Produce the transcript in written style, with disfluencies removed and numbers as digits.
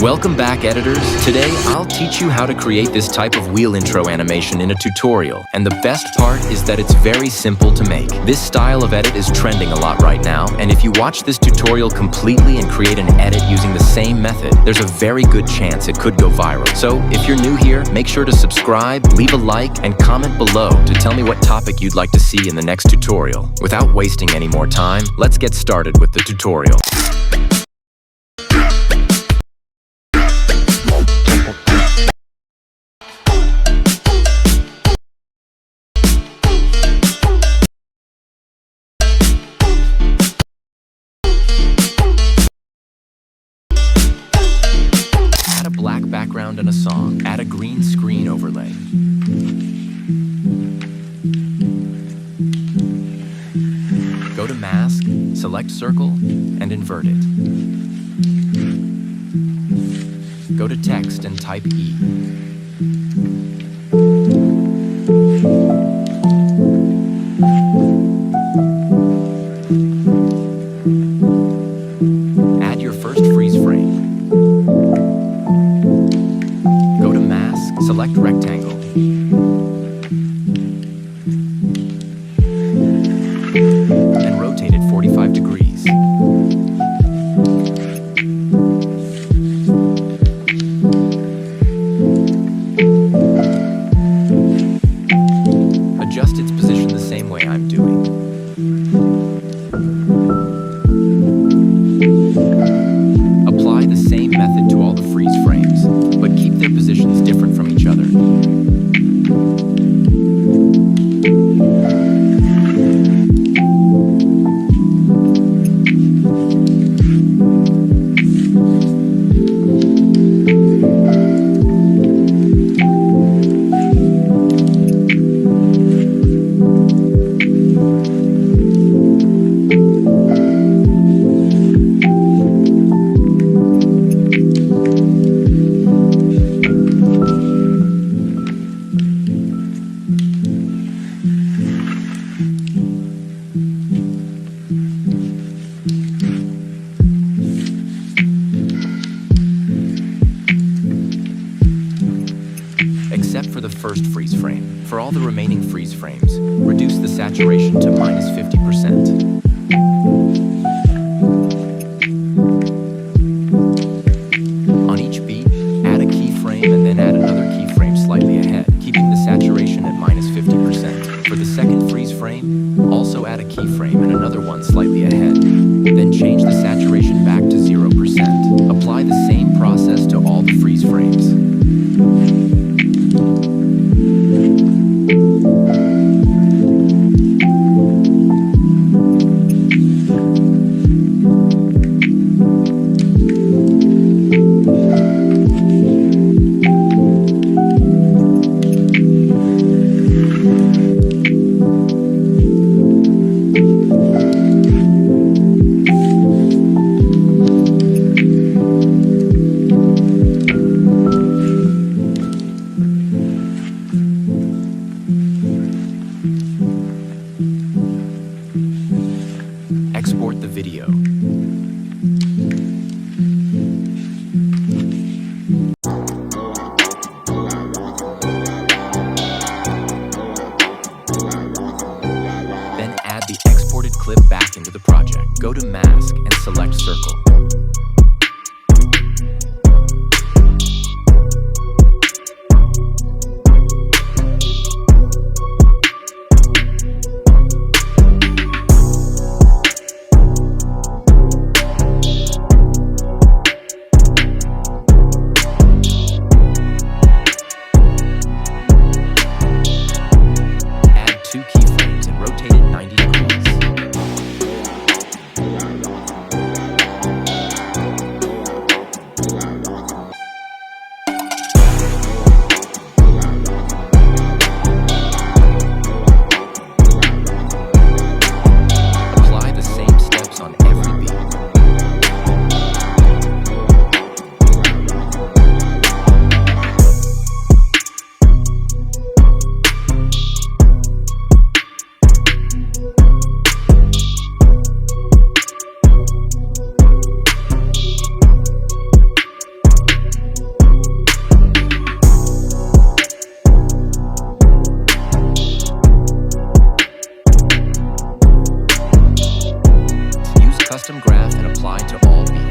Welcome back, editors. Today, I'll teach you how to create this type of wheel intro animation in a tutorial. And the best part is that it's very simple to make. This style of edit is trending a lot right now, and if you watch this tutorial completely and create an edit using the same method, there's a very good chance it could go viral. So, if you're new here, make sure to subscribe, leave a like, and comment below to tell me what topic you'd like to see in the next tutorial. Without wasting any more time, let's get started with the tutorial. Black background and a song. Add a green screen overlay. Go to Mask, select Circle, and invert it. Go to Text and type E. Add your first freeze frame. Select rectangle. And rotate it 45 degrees. Adjust its position the same way I'm doing. Apply the same method to all the freeze frames, but keep their positions different from each other. Except for the first freeze frame. For all the remaining freeze frames, reduce the saturation to -50%. On each beat, add a keyframe and then add another keyframe slightly ahead, keeping the saturation at -50%. For the second freeze frame, also add a keyframe and another one slightly ahead. Then change the saturation back to 0%. Apply the same process to all the freeze frames. custom graph and apply to all beats.